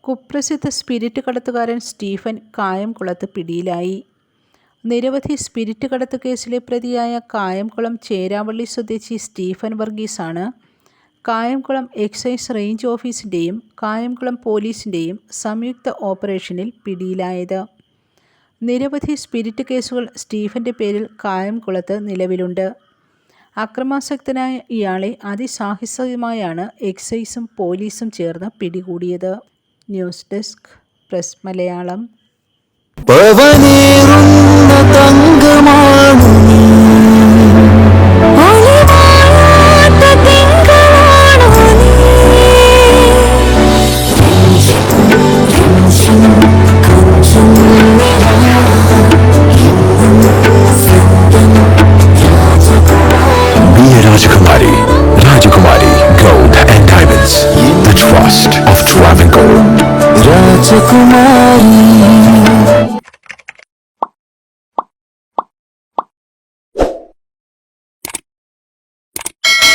കുപ്രസിദ്ധ spirit കടത്തുകാരൻ Stephen കായംകുളത്ത് പിടിയിലായി. നിരവധി സ്പിരിറ്റ് കടത്തു കേസിലെ പ്രതിയായ കായംകുളം ചേരാവള്ളി സ്വദേശി സ്റ്റീഫൻ വർഗീസാണ് കായംകുളം എക്സൈസ് റേഞ്ച് ഓഫീസിൻ്റെയും കായംകുളം പോലീസിൻ്റെയും സംയുക്ത ഓപ്പറേഷനിൽ പിടിയിലായത്. നിരവധി സ്പിരിറ്റ് കേസുകൾ സ്റ്റീഫൻ്റെ പേരിൽ കായംകുളത്ത് നിലവിലുണ്ട്. അക്രമാസക്തനായ ഇയാളെ അതിസാഹസികമായാണ് എക്സൈസും പോലീസും ചേർന്ന് പിടികൂടിയത്. News desk press Malayalam. Rajakumari Gold and Diamonds, the trust of Travancore. Rajakumari.